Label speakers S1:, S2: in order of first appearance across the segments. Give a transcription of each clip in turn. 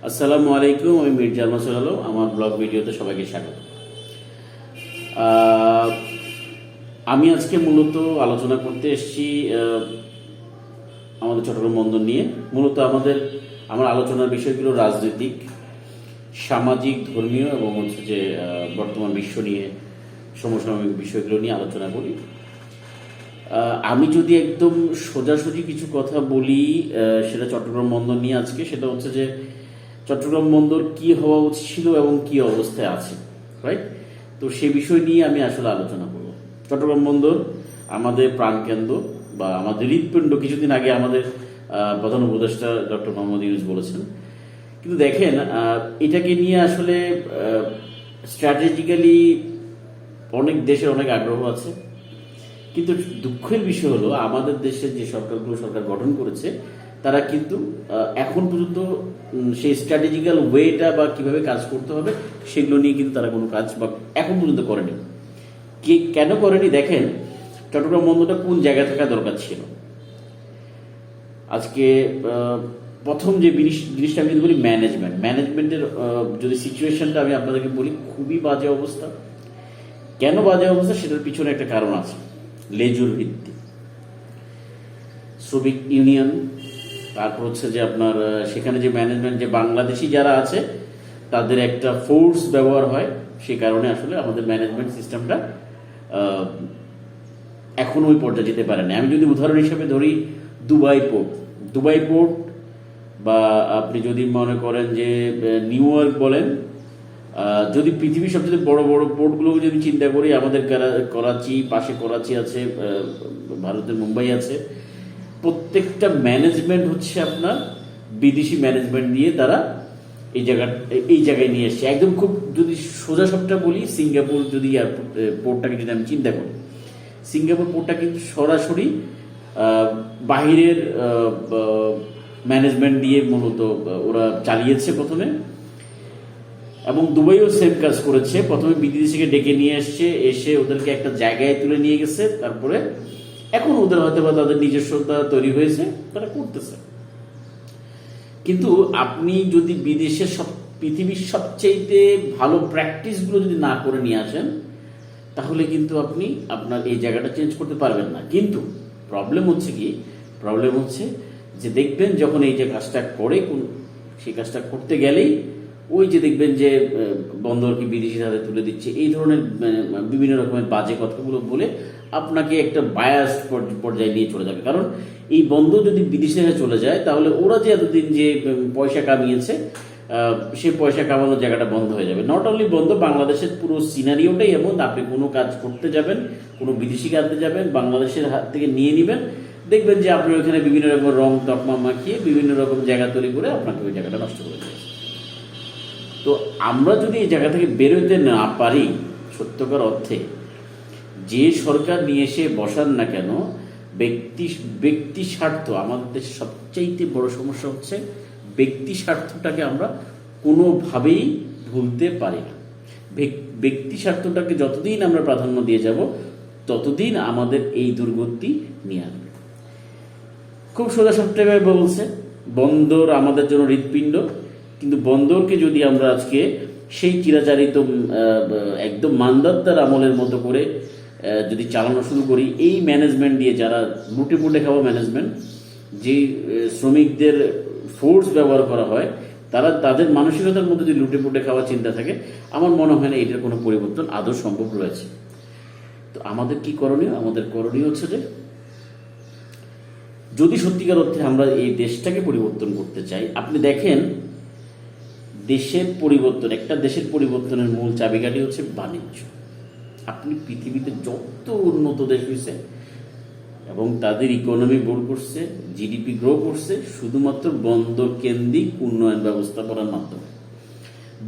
S1: আসসালামু আলাইকুম, আমি মির্জা মাসুদ আলম। আমার ব্লগ ভিডিওতে সবাইকে স্বাগত। আমি আজকে মূলত আলোচনা করতে এসেছি আমাদের চট্টগ্রাম বন্দর নিয়ে। মূলত আমার আলোচনার বিষয়গুলো রাজনৈতিক, সামাজিক, ধর্মীয় এবং হচ্ছে যে বর্তমান বিশ্ব নিয়ে সমসাময়িক বিষয়গুলো নিয়ে আলোচনা করি। আমি যদি একদম সোজাসুজি কিছু কথা বলি, সেটা চট্টগ্রাম বন্দর নিয়ে আজকে, সেটা হচ্ছে যে চট্টগ্রাম বন্দর কি হওয়া উচিত ছিল এবং কি অবস্থায় আছে, রাইট? তো সে বিষয় নিয়ে আমি আসলে আলোচনা করব। চট্টগ্রাম বন্দর আমাদের প্রাণকেন্দ্র বা আমাদের হৃৎপিণ্ড। কিছুদিন আগে আমাদের প্রধান উপদেষ্টা ডক্টর মোহাম্মদ ইউনূস বলেছেন। কিন্তু দেখেন, এটাকে নিয়ে আসলে স্ট্র্যাটেজিক্যালি অনেক দেশের অনেক আগ্রহ আছে, কিন্তু দুঃখের বিষয় হলো আমাদের দেশে যে সরকার গঠন করেছে তারা কিন্তু এখন পর্যন্ত সেই স্ট্র্যাটেজিক্যাল ওয়েটা বা কিভাবে কাজ করতে হবে সেগুলো নিয়ে কিন্তু তারা কোনো কাজ বা এখন পর্যন্ত করেনি। কেন করেনি? দেখেন, চট্টগ্রাম বন্দরটা কোন জায়গায় থাকা দরকার ছিল। আজকে প্রথম যে জিনিসটা আমি যদি বলি ম্যানেজমেন্টের যদি সিচুয়েশনটা আমি আপনাদেরকে বলি, খুবই বাজে অবস্থা। কেন বাজে অবস্থা সেটার পিছনে একটা কারণ আছে। লেজুর ভিত্তি, শ্রমিক ইউনিয়ন, তারপর হচ্ছে যে আপনার সেখানে যে ম্যানেজমেন্ট, যে বাংলাদেশি যারা আছে তাদের একটা ফোর্স ব্যবহার হয়। সে কারণে আসলে আমাদের ম্যানেজমেন্ট সিস্টেমটা এখনো ওই পর্যায়ে যেতে পারে না। আমি যদি উদাহরণ হিসেবে ধরি দুবাই পোর্ট বা আপনি যদি মনে করেন যে নিউ ইয়র্ক বলেন, যদি পৃথিবীর সবচেয়ে বড় বড় পোর্টগুলোকে যদি চিন্তা করি, আমাদের করাচি, পাশে করাচি আছে, ভারতের মুম্বাই আছে, প্রত্যেকটা ম্যানেজমেন্ট হচ্ছে আপনার বিদেশি ম্যানেজমেন্ট দিয়ে তারা এই জায়গায় নিয়ে এসছে। একদম খুব যদি সোজা সবটা বলি, সিঙ্গাপুর যদি পোর্টটাকে যদি আমি চিন্তা করি, সিঙ্গাপুর পোর্টটা কিন্তু সরাসরি বাহিরের ম্যানেজমেন্ট দিয়ে মূলত ওরা চালিয়েছে প্রথমে, এবং দুবাইও সেম কাজ করেছে। প্রথমে বিদেশিকে ডেকে নিয়ে এসে ওদেরকে একটা জায়গায় তুলে নিয়ে গেছে, তারপরে এখন ওদের হয়তো বা তাদের নিজস্বতা তৈরি হয়েছে, তারা করতেছে। কিন্তু আপনি যদি বিদেশের পৃথিবীর সবচেয়ে ভালো প্র্যাকটিসগুলো যদি না করে নিয়ে আসেন, তাহলে কিন্তু আপনি আপনার এই জায়গাটা চেঞ্জ করতে পারবেন না। কিন্তু প্রবলেম হচ্ছে যে দেখবেন যখন এই যে কাজটা করে, সেই কাজটা করতে গেলেই ওই যে দেখবেন যে বন্দরকে বিদেশির হাতে তুলে দিচ্ছে, এই ধরনের বিভিন্ন রকমের বাজে কথাগুলো বলে আপনাকে একটা বায়াস পর্যায়ে নিয়ে চলে যাবে। কারণ এই বন্দর যদি বিদেশির হাতে চলে যায়, তাহলে ওরা যে এতদিন যে পয়সা কামিয়েছে, সে পয়সা কামানোর জায়গাটা বন্ধ হয়ে যাবে। নট অনলি বন্ধ, বাংলাদেশের পুরো সিনারিওটাই এমন। আপনি কোনো কাজ করতে যাবেন, কোনো বিদেশিকে আনতে যাবেন, বাংলাদেশের হাত থেকে নিয়ে নেবেন, দেখবেন যে আপনি ওইখানে বিভিন্ন রকম রং তকমা মাখিয়ে বিভিন্ন রকম জায়গা তৈরি করে আপনাকে ওই জায়গাটা নষ্ট করে দিয়েছে। তো আমরা যদি এই জায়গা থেকে বেরোতে না পারি, সত্যকার অর্থে যে সরকার নিয়ে এসে বসান না কেন, ব্যক্তি স্বার্থ, আমাদের দেশের সবচাইতে বড় সমস্যা হচ্ছে ব্যক্তি স্বার্থটাকে আমরা কোনোভাবেই ভুলতে পারি না। ব্যক্তি স্বার্থটাকে যতদিন আমরা প্রাধান্য দিয়ে যাব, ততদিন আমাদের এই দুর্গতি নিয়ে আসবে। খুব সোজা সবটাই বলছে, বন্দর আমাদের জন্য হৃৎপিণ্ড। কিন্তু বন্দরকে যদি আমরা আজকে সেই চিরাচারিত একদম মান্দাত্তার আমলের মতো করে যদি চালানো শুরু করি, এই ম্যানেজমেন্ট দিয়ে, যারা লুটে পুটে খাওয়া ম্যানেজমেন্ট, যে শ্রমিকদের ফোর্স ব্যবহার করা হয়, তাদের মানসিকতার মধ্যে যদি লুটে পুটে খাওয়া চিন্তা থাকে, আমার মনে হয় না এটার কোনো পরিবর্তন আদৌ সম্ভব রয়েছে। তো আমাদের কি করণীয়? আমাদের করণীয় হচ্ছে যে, যদি সত্যিকার অর্থে আমরা এই দেশটাকে পরিবর্তন করতে চাই, আপনি দেখেন একটা দেশের পরিবর্তনের মূল চাবিকাঠি হচ্ছে বাণিজ্য। আপনি পৃথিবীতে যত উন্নত দেশ হয়েছে এবং তাদের ইকোনমি গ্রো করছে, জিডিপি গ্রো করছে শুধুমাত্র বন্দর কেন্দ্রিক উন্নয়ন ব্যবস্থাপনার মাধ্যমে।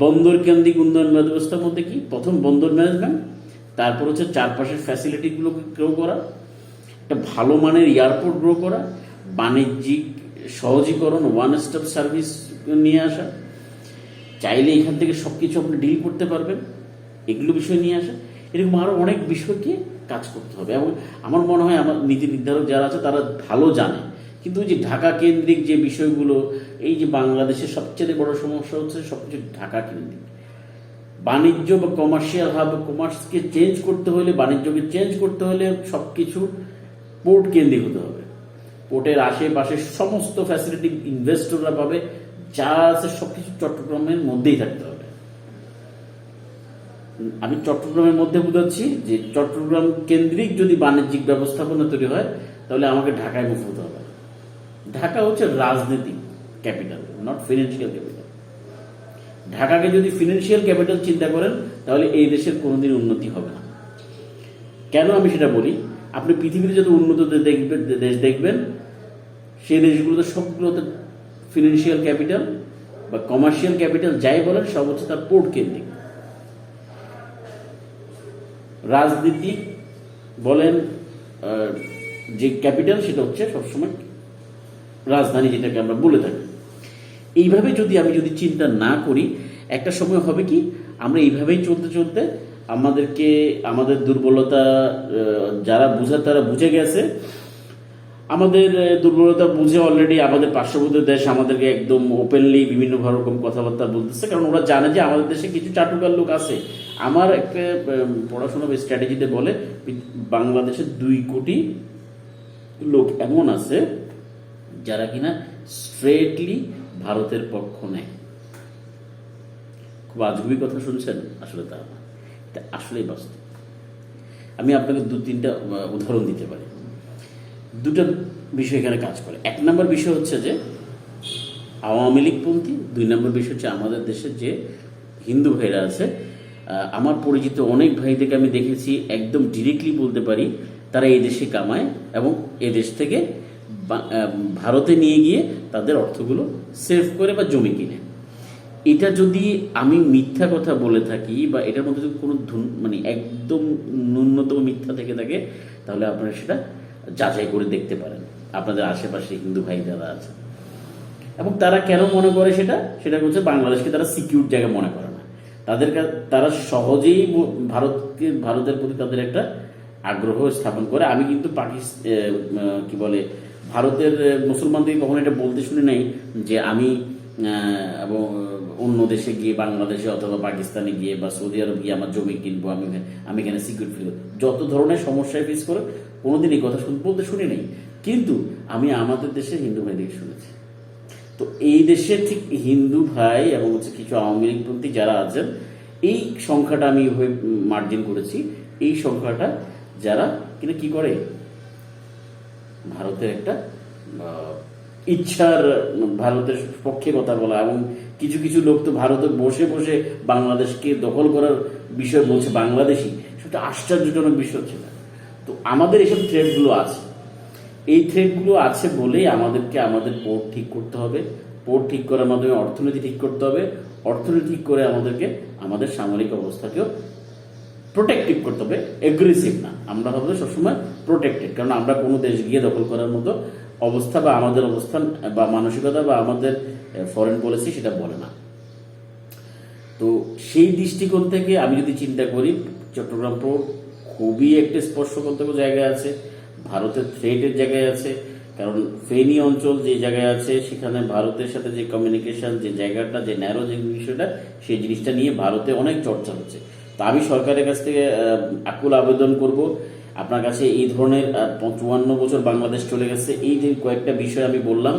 S1: বন্দর কেন্দ্রিক উন্নয়ন ব্যবস্থার মধ্যে কি? প্রথম বন্দর ম্যানেজমেন্ট, তারপর হচ্ছে চারপাশের ফ্যাসিলিটিগুলোকে গ্রো করা, একটা ভালো মানের এয়ারপোর্ট গ্রো করা, বাণিজ্যিক সহজীকরণ, ওয়ান স্টপ সার্ভিস নিয়ে আসা, চাইলে এখান থেকে সবকিছু আপনি ডিল করতে পারবেন, এগুলো বিষয় নিয়ে আসা। এরকম আরো অনেক বিষয়কে কাজ করতে হবে। এবং আমার মনে হয় আমার নীতি নির্ধারক যারা আছে তারা ভালো জানে কিন্তু ওই যে ঢাকা কেন্দ্রিক যে বিষয়গুলো, এই যে বাংলাদেশের সবচেয়ে বড় সমস্যা হচ্ছে সবকিছু ঢাকা কেন্দ্রিক। বাণিজ্য বা কমার্শিয়াল হাব, কমার্সকে চেঞ্জ করতে হলে, বাণিজ্যকে চেঞ্জ করতে হলে সবকিছু পোর্ট কেন্দ্রিক হতে হবে। পোর্টের আশেপাশে সমস্ত ফ্যাসিলিটি ইনভেস্টররা পাবে, যা আছে সবকিছু চট্টগ্রামের মধ্যেই থাকতে হবে। আমি চট্টগ্রামের মধ্যে বুঝাচ্ছি যে চট্টগ্রাম কেন্দ্রিক যদি বাণিজ্যিক ব্যবস্থাপনা তৈরি হয়, তাহলে আমাকে ঢাকায় মুভ হতে হবে। ঢাকা হচ্ছে রাজনৈতিক ক্যাপিটাল, নট ফিনান্সিয়াল ক্যাপিটাল। ঢাকাকে যদি ফিনান্সিয়াল ক্যাপিটাল চিন্তা করেন, তাহলে এই দেশের কোনোদিন উন্নতি হবে না। কেন আমি সেটা বলি, আপনি পৃথিবীতে যত উন্নত দেশ দেখবেন, সেই দেশগুলোতে সবগুলোতে ফিনান্সিয়াল ক্যাপিটাল বা কমার্শিয়াল ক্যাপিটাল যাই বলেন, সব হচ্ছে তার পোর্ট কেন্দ্রিক। রাজনীতি বলেন, যে ক্যাপিটাল সেটা হচ্ছে সবসময় রাজধানী, যেটাকে আমরা বলে থাকি। এইভাবে যদি আমি চিন্তা না করি, একটা সময় হবে কি, আমরা এইভাবেই চলতে চলতে আমাদের দুর্বলতা যারা বুঝে তারা বুঝে গেছে। আমাদের দুর্বলতা বুঝে অলরেডি আমাদের পার্শ্ববর্তী দেশ আমাদেরকে একদম ওপেনলি বিভিন্ন রকম কথাবার্তা বলতেছে, কারণ ওরা জানে যে আমাদের দেশে কিছু চাটুকার লোক আছে। আমার একটা পড়াশোনা স্ট্র্যাটেজিতে বলে, বাংলাদেশের 2 কোটি লোক এমন আছে যারা কিনা স্ট্রেটলি ভারতের পক্ষ নেয়। খুব আজগুবি কথা শুনছেন, আসলে তা না, এটা আসলেই বাস্তব। আমি আপনাকে 2-3টা উদাহরণ দিতে পারি। 2টা বিষয় এখানে কাজ করে। 1 নম্বর বিষয় হচ্ছে যে আওয়ামী লীগপন্থী, 2 নম্বর বিষয় হচ্ছে আমাদের দেশের যে হিন্দু ভাইরা আছে। আমার পরিচিত অনেক ভাইদেরকে আমি দেখেছি, একদম ডিরেক্টলি বলতে পারি, তারা এই দেশে কামায় এবং এই দেশ থেকে ভারতে নিয়ে গিয়ে তাদের অর্থগুলো সেভ করে বা জমি কিনে। এটা যদি আমি মিথ্যা কথা বলে থাকি বা এটার মধ্যে যদি কোনো মানে একদম ন্যূনতম মিথ্যা থেকে থাকে, তাহলে আপনারা সেটা যাচাই করে দেখতে পারেন আপনাদের আশেপাশে হিন্দু ভাই যারা আছে। এবং তারা কেন মনে করে সেটা হচ্ছে বাংলাদেশকে তারা সিকিউর জায়গা মনে করে না। তারা সহজেই ভারতের প্রতি তাদের একটা আগ্রহ স্থাপন করে। আমি কিন্তু কি বলে ভারতের মুসলমানদের কখনো এটা বলতে শুনি নাই যে আমি এবং অন্য দেশে গিয়ে, বাংলাদেশে অথবা পাকিস্তানে গিয়ে বা সৌদি আরব গিয়ে আমার জমি কিনবো, আমি এখানে সিকিউর ফিল। যত ধরনের সমস্যায় ফেস করে কোনোদিন এই কথা বলতে শুনি নাই। কিন্তু আমি আমাদের দেশের হিন্দু ভাইদের শুনেছি। তো এই দেশে ঠিক হিন্দু ভাই এবং হচ্ছে কিছু আওয়ামী লীগপন্থী যারা আছেন, এই সংখ্যাটা আমি মার্জিন করেছি। এই সংখ্যাটা যারা কিনা কি করে, ভারতের একটা ইচ্ছার, ভারতের পক্ষে কথা বলা, এবং কিছু কিছু লোক তো ভারতে বসে বসে বাংলাদেশকে দখল করার বিষয় বলছে বাংলাদেশি। সেটা আশ্চর্যজনক বিষয় ছিল। তো আমাদের এসব থ্রেটগুলো আছে। এই থ্রেটগুলো আছে বলেই আমাদেরকে আমাদের পোর্ট ঠিক করতে হবে। পোর্ট ঠিক করার মাধ্যমে অর্থনীতি ঠিক করতে হবে। অর্থনীতি ঠিক করে আমাদেরকে আমাদের সামরিক অবস্থাকেও প্রোটেক্টিভ করতে হবে, এগ্রেসিভ না। আমরা হবে সবসময় প্রোটেক্টেড, কারণ আমরা কোনো দেশ গিয়ে দখল করার মতো অবস্থা বা আমাদের অবস্থান বা মানসিকতা বা আমাদের ফরেন পলিসি সেটা বলে না। তো সেই দৃষ্টিকোণ থেকে আমি যদি চিন্তা করি, চট্টগ্রাম পোর্ট খুবই একটা স্পর্শকাতর জায়গায় আছে, ভারতের থ্রেটের জায়গায় আছে। কারণ ফেনী অঞ্চল যে জায়গায় আছে, সেখানে ভারতের সাথে যে কমিউনিকেশন, যে জায়গাটা, যে ন্যারো যে বিষয়টা, সেই জিনিসটা নিয়ে ভারতে অনেক চর্চা হচ্ছে। তো আমি সরকারের কাছ থেকে আকুল আবেদন করব আপনার কাছে, এই ধরনের 54 বছর বাংলাদেশ চলে গেছে, এই যে কয়েকটা বিষয় আমি বললাম,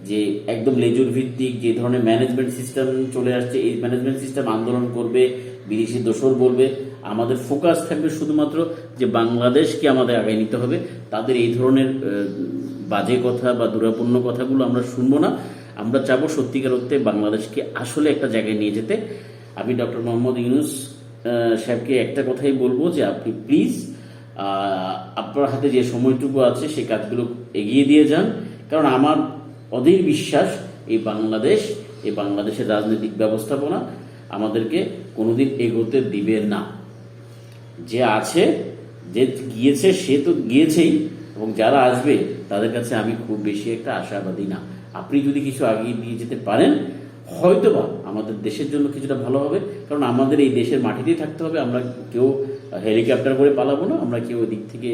S1: যে একদম লেজুর ভিত্তিক যে ধরনের ম্যানেজমেন্ট সিস্টেম চলে আসছে, এই ম্যানেজমেন্ট সিস্টেম আন্দোলন করবে, বিদেশি দোসর বলবে। আমাদের ফোকাস থাকবে শুধুমাত্র যে বাংলাদেশকে আমাদের আগায় নিতে হবে। তাদের এই ধরনের বাজে কথা বা দুরাপূর্ণ কথাগুলো আমরা শুনবো না। আমরা চাবো সত্যিকার অর্থে বাংলাদেশকে আসলে একটা জায়গায় নিয়ে যেতে। আমি ডক্টর মোহাম্মদ ইউনূস সাহেবকে একটা কথাই বলবো যে আপনি প্লিজ আপনার হাতে যে সময়টুকু আছে সেই কাজগুলো এগিয়ে দিয়ে যান। কারণ আমার অধীর বিশ্বাস এই বাংলাদেশের রাজনৈতিক ব্যবস্থাপনা আমাদেরকে কোনোদিন এগোতে দিবে না। যে আছে, যে গিয়েছে সে তো গিয়েছেই, এবং যারা আসবে তাদের কাছে আমি খুব বেশি একটা আশাবাদী না। আপনি যদি কিছু আগিয়ে দিয়ে যেতে পারেন, হয়তোবা আমাদের দেশের জন্য কিছুটা ভালো হবে। কারণ আমাদের এই দেশের মাটিতেই থাকতে হবে। আমরা কেউ হেলিকপ্টার করে পালাবো না, আমরা কেউ ওই দিক থেকে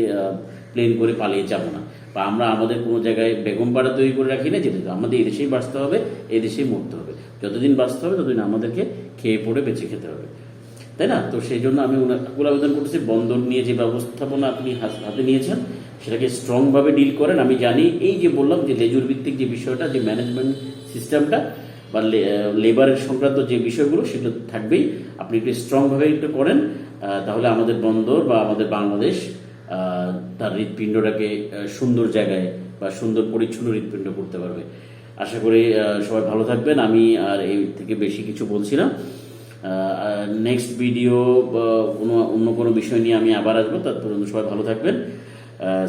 S1: প্লেন করে পালিয়ে যাব না, বা আমরা আমাদের কোনো জায়গায় বেগমপাড়া তৈরি করে রাখি না, যেটা আমাদের এদেশেই বাঁচতে হবে, এদেশেই মরতে হবে। যতদিন বাঁচতে হবে ততদিন আমাদেরকে খেয়ে পড়ে বেঁচে খেতে হবে, তাই না? তো সেই জন্য আমি ওনাকে আবেদন করতেছি, বন্দর নিয়ে যে ব্যবস্থাপনা আপনি হাতে নিয়েছেন সেটাকে স্ট্রংভাবে ডিল করেন। আমি জানি এই যে বললাম যে লেজুর ভিত্তিক যে বিষয়টা, যে ম্যানেজমেন্ট সিস্টেমটা বা লেবারের সংক্রান্ত যে বিষয়গুলো সেগুলো থাকবেই, আপনি একটু স্ট্রংভাবে একটু করেন, তাহলে আমাদের বন্দর বা আমাদের বাংলাদেশ তার হৃৎপিণ্ডটাকে সুন্দর জায়গায় বা সুন্দর পরিচ্ছন্ন হৃৎপিণ্ড করতে পারবে। আশা করি সবাই ভালো থাকবেন। আমি আর এই থেকে বেশি কিছু বলছি না। নেক্সট ভিডিও অন্য কোনো বিষয় নিয়ে আমি আবার আসবো। তার পর্যন্ত সবাই ভালো থাকবেন।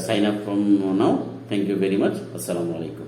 S1: Sign up from now. Thank you very much. আসসালামু আলাইকুম।